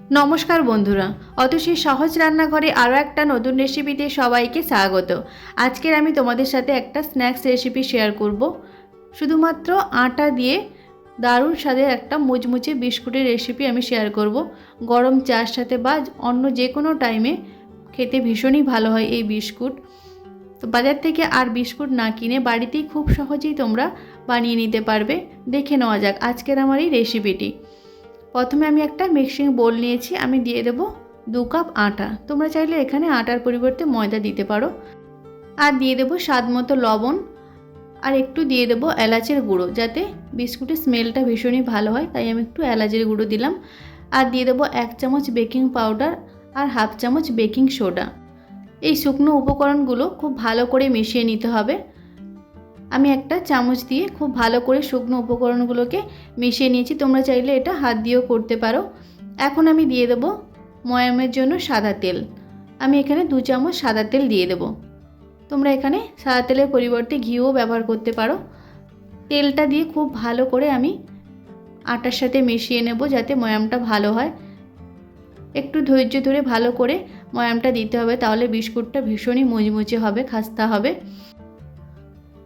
নমস্কার বন্ধুরা, অতসী সহজ রান্নাঘরে আরও একটা নতুন রেসিপিতে সবাইকে স্বাগত। আজকের আমি তোমাদের সাথে একটা স্ন্যাক্স রেসিপি শেয়ার করব। শুধুমাত্র আটা দিয়ে দারুণ স্বাদের একটা মুচমুচে বিস্কুটের রেসিপি আমি শেয়ার করব। গরম চার সাথে বা অন্য যে কোনো টাইমে খেতে ভীষণই ভালো হয় এই বিস্কুট। তো বাজার থেকে আর বিস্কুট না কিনে বাড়িতেই খুব সহজেই তোমরা বানিয়ে নিতে পারবে। দেখে নেওয়া যাক আজকের আমার এই রেসিপিটি। প্রথমে আমি একটা মিক্সিং বোল নিয়েছি, আমি দিয়ে দেবো 2 কাপ আটা। তোমরা চাইলে এখানে আটার পরিবর্তে ময়দা দিতে পারো। আর দিয়ে দেবো স্বাদ মতো লবণ, আর একটু দিয়ে দেবো এলাচের গুঁড়ো, যাতে বিস্কুটের স্মেলটা ভীষণই ভালো হয়, তাই আমি একটু এলাচের গুঁড়ো দিলাম। আর দিয়ে দেবো 1 চামচ বেকিং পাউডার আর 1/2 চামচ বেকিং সোডা। এই শুকনো উপকরণগুলো খুব ভালো করে মিশিয়ে নিতে হবে। আমি একটা চামচ দিয়ে খুব ভালো করে শুকনো উপকরণগুলোকে মিশিয়ে নিয়েছি। তোমরা চাইলে এটা হাত দিয়েও করতে পারো। এখন আমি দিয়ে দেব ময়ামের জন্য সাদা তেল। আমি এখানে 2 চামচ সাদা তেল দিয়ে দেব। তোমরা এখানে সাদা তেলের পরিবর্তে ঘিও ব্যবহার করতে পারো। তেলটা দিয়ে খুব ভালো করে আমি আটার সাথে মিশিয়ে নেব, যাতে ময়ামটা ভালো হয়। একটু ধৈর্য ধরে ভালো করে ময়ামটা দিতে হবে, তাহলে বিস্কুটটা ভীষণই মুচমুচে হবে, খাস্তা হবে।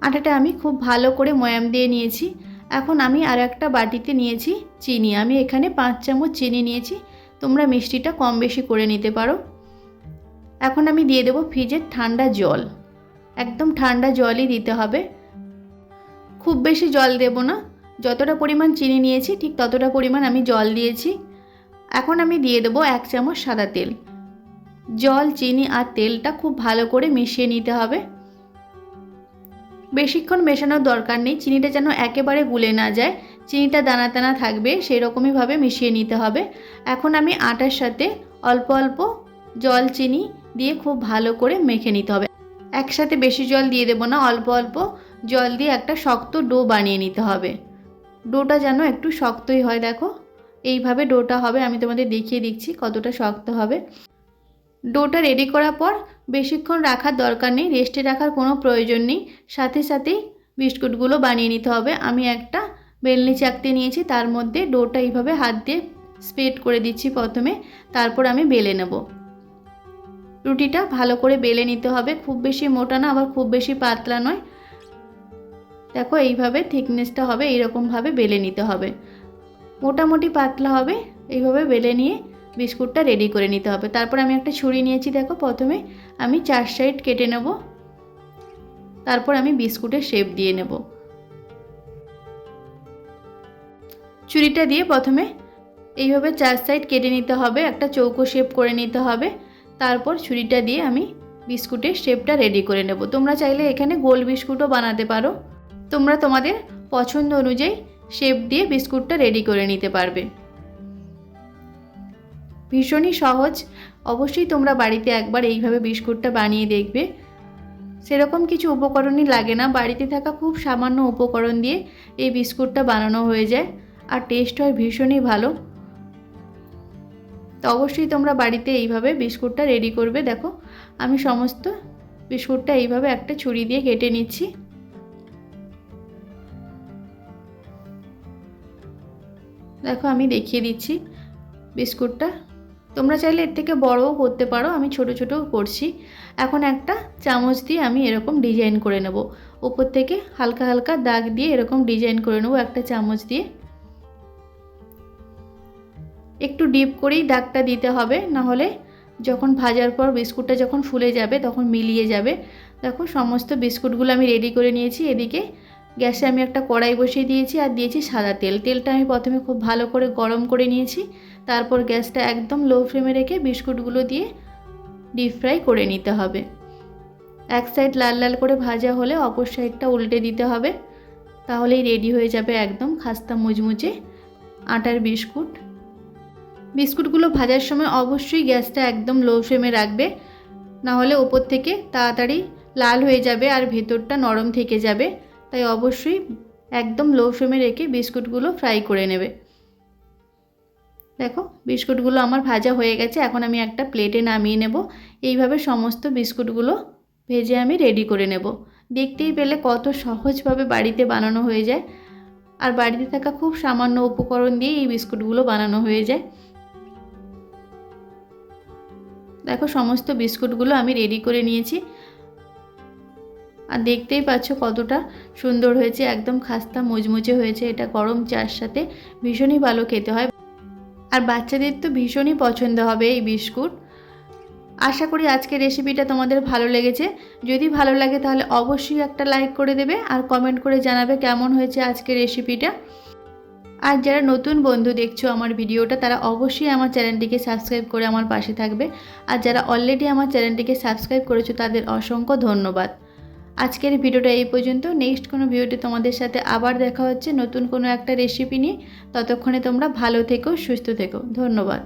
আটাটা আমি খুব ভালো করে ময়াম দিয়ে নিয়েছি। এখন আমি আর একটা বাটিতে নিয়েছি চিনি। আমি এখানে 5 চামচ চিনি নিয়েছি। তোমরা মিষ্টিটা কম বেশি করে নিতে পারো। এখন আমি দিয়ে দেবো ফ্রিজের ঠান্ডা জল। একদম ঠান্ডা জলই দিতে হবে, খুব বেশি জল দেব না। যতটা পরিমাণ চিনি নিয়েছি ঠিক ততটা পরিমাণ আমি জল দিয়েছি। এখন আমি দিয়ে দেবো 1 চামচ সাদা তেল। জল, চিনি আর তেলটা খুব ভালো করে মিশিয়ে নিতে হবে। বেশিক্ষণ মেশানোর দরকার নেই, চিনিটা যেন একেবারে গুলে না যায়, চিনিটা দানা দানা থাকবে সেই রকমইভাবে মিশিয়ে নিতে হবে। এখন আমি আটার সাথে অল্প অল্প জল, চিনি দিয়ে খুব ভালো করে মেখে নিতে হবে। একসাথে বেশি জল দিয়ে দেবো না, অল্প অল্প জল দিয়ে একটা শক্ত ডো বানিয়ে নিতে হবে। ডোটা যেন একটু শক্তই হয়, দেখো এইভাবে ডোটা হবে। আমি তোমাদের দেখিয়ে দিচ্ছি কতটা শক্ত হবে। ডোটা রেডি করার পর বেশিক্ষণ রাখার দরকার নেই, রেস্টে রাখার কোনো প্রয়োজন নেই। সাথে সাথেই বিস্কুটগুলো বানিয়ে নিতে হবে। আমি একটা বেলনি চাকতি নিয়েছি, তার মধ্যে ডোটা এইভাবে হাত দিয়ে স্প্রেড করে দিচ্ছি প্রথমে, তারপর আমি বেলে নেব। রুটিটা ভালো করে বেলে নিতে হবে, খুব বেশি মোটা না আবার খুব বেশি পাতলা নয়। দেখো এইভাবে থিকনেসটা হবে, এইরকমভাবে বেলে নিতে হবে। মোটামুটি পাতলা হবে, এইভাবে বেলে নিয়ে বিস্কুটটা রেডি করে নিতে হবে। তারপর আমি একটা ছুরি নিয়েছি, দেখো প্রথমে আমি 4 সাইড কেটে নেব, তারপর আমি বিস্কুটের শেপ দিয়ে নেব। ছুরিটা দিয়ে প্রথমে এইভাবে 4 সাইড কেটে নিতে হবে, একটা চৌকো শেপ করে নিতে হবে। তারপর ছুরিটা দিয়ে আমি বিস্কুটের শেপটা রেডি করে নেব। তোমরা চাইলে এখানে গোল বিস্কুটও বানাতে পারো। তোমরা তোমাদের পছন্দ অনুযায়ী শেপ দিয়ে বিস্কুটটা রেডি করে নিতে পারবে। ভীষণই সহজ, অবশ্যই তোমরা বাড়িতে একবার এইভাবে বিস্কুটটা বানিয়ে দেখবে। সেরকম কিছু উপকরণই লাগে না, বাড়িতে থাকা খুব সামান্য উপকরণ দিয়ে এই বিস্কুটটা বানানো হয়ে যায়, আর টেস্ট হয় ভীষণই ভালো। তো অবশ্যই তোমরা বাড়িতে এইভাবে বিস্কুটটা রেডি করবে। দেখো আমি সমস্ত বিস্কুটটা এইভাবে একটা ছুরি দিয়ে কেটে নিচ্ছি। দেখো আমি দেখিয়ে দিচ্ছি বিস্কুটটা। তোমরা চাইলে এর থেকে বড়ও করতে পারো, আমি ছোট ছোট করছি। এখন একটা চামচ দিয়ে আমি এরকম ডিজাইন করে নেব, উপর থেকে হালকা হালকা দাগ দিয়ে এরকম ডিজাইন করে নেব একটা চামচ দিয়ে। একটু ডিপ করেই দাগটা দিতে হবে, না হলে যখন ভাজার পর বিস্কুটটা যখন ফুলে যাবে তখন মিলিয়ে যাবে। দেখো সমস্ত বিস্কুটগুলো আমি রেডি করে নিয়েছি। এদিকে গ্যাসে আমি একটা কড়াই বসিয়ে দিয়েছি আর দিয়েছি সাদা তেল। তেলটা আমি প্রথমে খুব ভালো করে গরম করে নিয়েছি, তারপর গ্যাসটা একদম লো ফ্লেমে রেখে বিস্কুটগুলো দিয়ে ডিপ ফ্রাই করে নিতে হবে। এক সাইড লাল লাল করে ভাজা হলে অপর সাইডটা উল্টে দিতে হবে, তাহলেই রেডি হয়ে যাবে একদম খাস্তা মুচমুচে আটার বিস্কুট। বিস্কুটগুলো ভাজার সময় অবশ্যই গ্যাসটা একদম লো ফ্লেমে রাখবে, না হলে ওপর থেকে তাড়াতাড়ি লাল হয়ে যাবে আর ভেতরটা নরম থেকে যাবে। তাই অবশ্যই একদম লো ফ্লেমে রেখে বিস্কুটগুলো ফ্রাই করে নেবে। দেখো বিস্কুটগুলো আমার ভাজা হয়ে গেছে, এখন আমি একটা প্লেটে নামিয়ে নেব। এইভাবে সমস্ত বিস্কুটগুলো ভেজে আমি রেডি করে নেব। দেখতেই পেলে কত সহজভাবে বাড়িতে বানানো হয়ে যায়, আর বাড়িতে থাকা খুব সামান্য উপকরণ দিয়ে এই বিস্কুটগুলো বানানো হয়ে যায়। দেখো সমস্ত বিস্কুটগুলো আমি রেডি করে নিয়েছি। আর দেখতেই পাচ্ছ কতটা সুন্দর হয়েছে, একদম খাস্তা মুচমুচে হয়েছে। এটা গরম চার সাথে ভীষণই ভালো খেতে হয়, আর বাচ্চাদের তো ভীষণই পছন্দ হবে এই বিস্কুট। আশা করি আজকের রেসিপিটা তোমাদের ভালো লেগেছে। যদি ভালো লাগে তাহলে অবশ্যই একটা লাইক করে দেবে আর কমেন্ট করে জানাবে কেমন হয়েছে আজকের রেসিপিটা। আর যারা নতুন বন্ধু দেখছো আমার ভিডিওটা, তারা অবশ্যই আমার চ্যানেলটিকে সাবস্ক্রাইব করে আমার পাশে থাকবে। আর যারা অলরেডি আমার চ্যানেলটিকে সাবস্ক্রাইব করেছো তাদের অসংখ্য ধন্যবাদ। আজকের ভিডিওটা এই পর্যন্ত। নেক্সট কোনো ভিডিওতে তোমাদের সাথে আবার দেখা হচ্ছে নতুন কোনো একটা রেসিপি নিয়ে। ততক্ষণে তোমরা ভালো থেকো, সুস্থ থেকো। ধন্যবাদ।